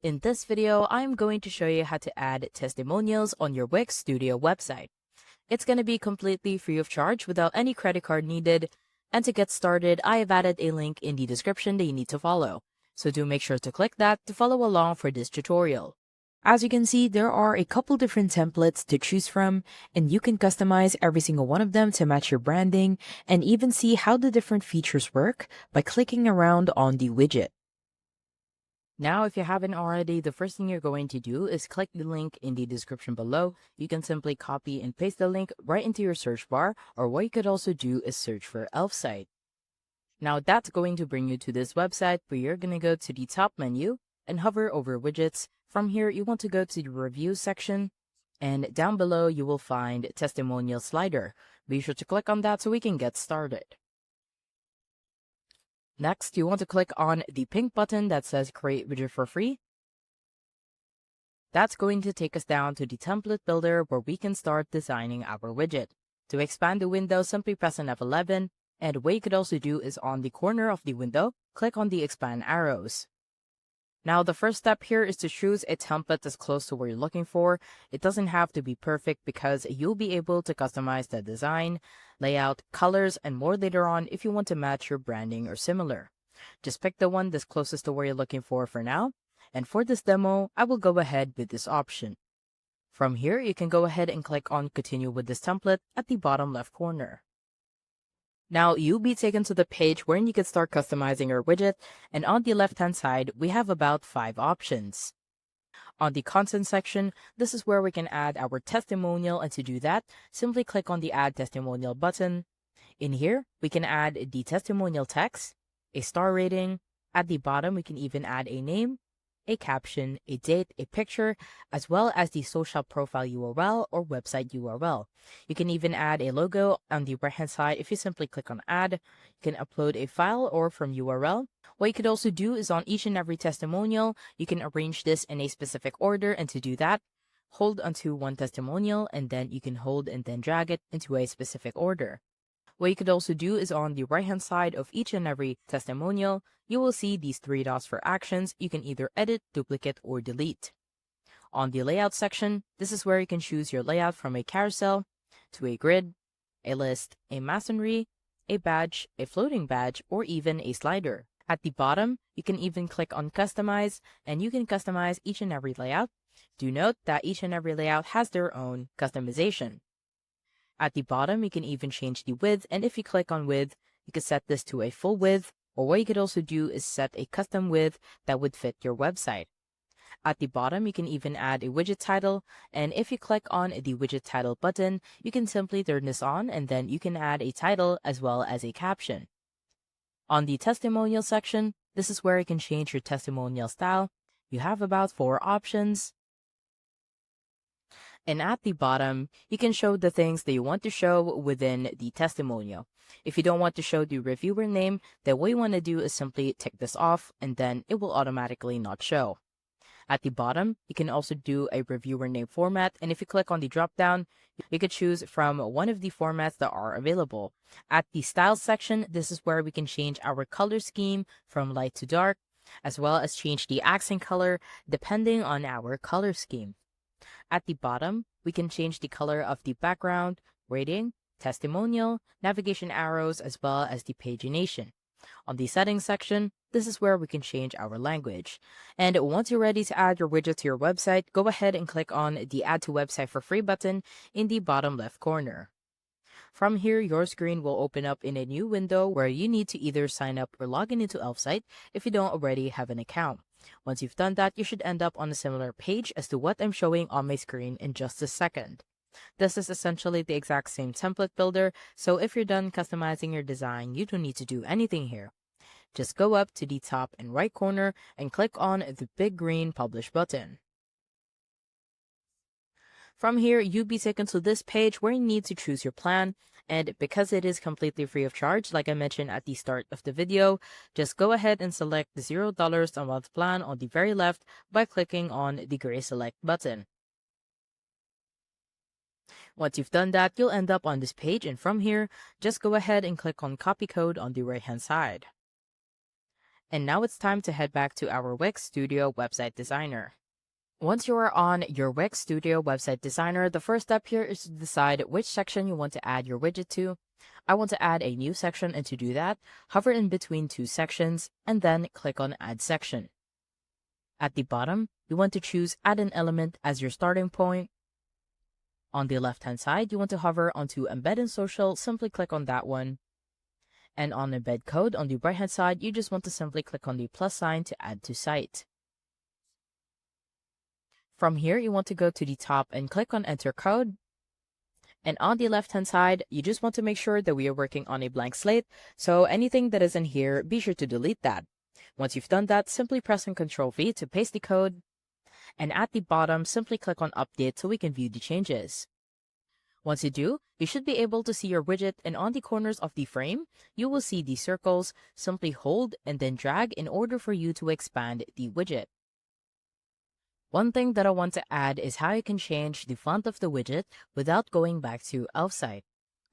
In this video, I'm going to show you how to add testimonials on your Wix Studio website. It's going to be completely free of charge without any credit card needed. And to get started, I have added a link in the description that you need to follow. So do make sure to click that to follow along for this tutorial. As you can see, there are a couple different templates to choose from, and you can customize every single one of them to match your branding and even see how the different features work by clicking around on the widget. Now, if you haven't already, the first thing you're going to do is click the link in the description below. You can simply copy and paste the link right into your search bar, or what you could also do is search for Elf site. Now, that's going to bring you to this website where you're going to go to the top menu and hover over widgets. From here, you want to go to the review section, and down below, you will find testimonial slider. Be sure to click on that so we can get started. Next, you want to click on the pink button that says Create Widget for Free. That's going to take us down to the template builder where we can start designing our widget. To expand the window, simply press on F11, and what you could also do is on the corner of the window, click on the expand arrows. Now, the first step here is to choose a template that's close to what you're looking for. It doesn't have to be perfect because you'll be able to customize the design, layout, colors, and more later on if you want to match your branding or similar. Just pick the one that's closest to where you're looking for now. And for this demo, I will go ahead with this option. From here, you can go ahead and click on Continue with this template at the bottom left corner. Now, you'll be taken to the page where you can start customizing your widget, and on the left-hand side, we have about 5 options. On the content section, this is where we can add our testimonial, and to do that, simply click on the Add Testimonial button. In here, we can add the testimonial text, a star rating. At the bottom, we can even add a name, a caption, a date, a picture, as well as the social profile URL or website URL. You can even add a logo on the right-hand side. If you simply click on Add, you can upload a file or from URL. What you could also do is on each and every testimonial, you can arrange this in a specific order, and to do that, hold onto one testimonial, and then you can hold and then drag it into a specific order. What you could also do is on the right-hand side of each and every testimonial, you will see these 3 dots for actions. You can either edit, duplicate, or delete. On the layout section, this is where you can choose your layout from a carousel to a grid, a list, a masonry, a badge, a floating badge, or even a slider. At the bottom, you can even click on Customize, and you can customize each and every layout. Do note that each and every layout has their own customization. At the bottom, you can even change the width, and if you click on width, you can set this to a full width, or what you could also do is set a custom width that would fit your website. At the bottom, you can even add a widget title, and if you click on the widget title button, you can simply turn this on, and then you can add a title as well as a caption. On the testimonial section, this is where you can change your testimonial style. You have about 4 options. And at the bottom, you can show the things that you want to show within the testimonial. If you don't want to show the reviewer name, then what you want to do is simply tick this off, and then it will automatically not show. At the bottom, you can also do a reviewer name format, and if you click on the drop down, you could choose from one of the formats that are available. At the style section, this is where we can change our color scheme from light to dark, as well as change the accent color depending on our color scheme. At the bottom, we can change the color of the background, rating, testimonial, navigation arrows, as well as the pagination. On the settings section, this is where we can change our language. And once you're ready to add your widget to your website, go ahead and click on the Add to Website for Free button in the bottom left corner. From here, your screen will open up in a new window where you need to either sign up or log in into Elf site if you don't already have an account. Once you've done that, you should end up on a similar page as to what I'm showing on my screen in just a second. This is essentially the exact same template builder, so if you're done customizing your design, you don't need to do anything here. Just go up to the top and right corner and click on the big green Publish button. From here, you'll be taken to this page where you need to choose your plan, and because it is completely free of charge, like I mentioned at the start of the video, just go ahead and select the $0 a month plan on the very left by clicking on the gray Select button. Once you've done that, you'll end up on this page, and from here, just go ahead and click on Copy Code on the right-hand side. And now it's time to head back to our Wix Studio website designer. Once you are on your Wix Studio website designer, the first step here is to decide which section you want to add your widget to. I want to add a new section, and to do that, hover in between two sections and then click on Add Section. At the bottom, you want to choose Add an Element as your starting point. On the left-hand side, you want to hover onto Embed in Social, simply click on that one. And on Embed Code on the right-hand side, you just want to simply click on the plus sign to add to site. From here, you want to go to the top and click on Enter Code. And on the left-hand side, you just want to make sure that we are working on a blank slate, so anything that is in here, be sure to delete that. Once you've done that, simply press on Ctrl-V to paste the code. And at the bottom, simply click on Update so we can view the changes. Once you do, you should be able to see your widget, and on the corners of the frame, you will see the circles. Simply hold and then drag in order for you to expand the widget. One thing that I want to add is how you can change the font of the widget without going back to Elfsight.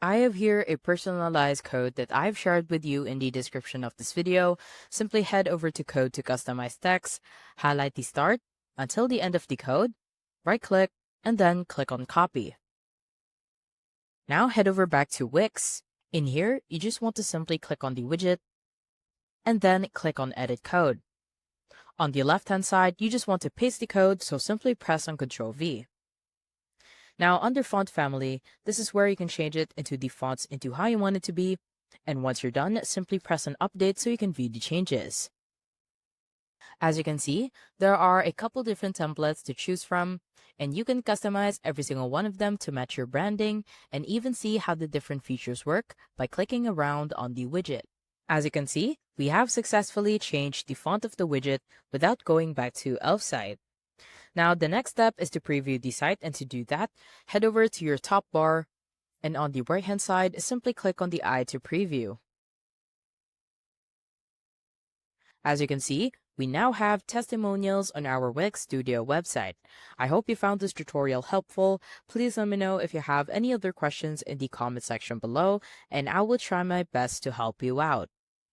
I have here a personalized code that I've shared with you in the description of this video. Simply head over to Code to customize text, highlight the start until the end of the code, right-click, and then click on Copy. Now head over back to Wix. In here, you just want to simply click on the widget and then click on Edit Code. On the left-hand side, you just want to paste the code, so simply press on Ctrl-V. Now, under Font Family, this is where you can change it into the fonts into how you want it to be, and once you're done, simply press on Update so you can view the changes. As you can see, there are a couple different templates to choose from, and you can customize every single one of them to match your branding, and even see how the different features work by clicking around on the widget. As you can see, we have successfully changed the font of the widget without going back to Elfsight. Now, the next step is to preview the site, and to do that, head over to your top bar, and on the right-hand side, simply click on the eye to preview. As you can see, we now have testimonials on our Wix Studio website. I hope you found this tutorial helpful. Please let me know if you have any other questions in the comment section below, and I will try my best to help you out.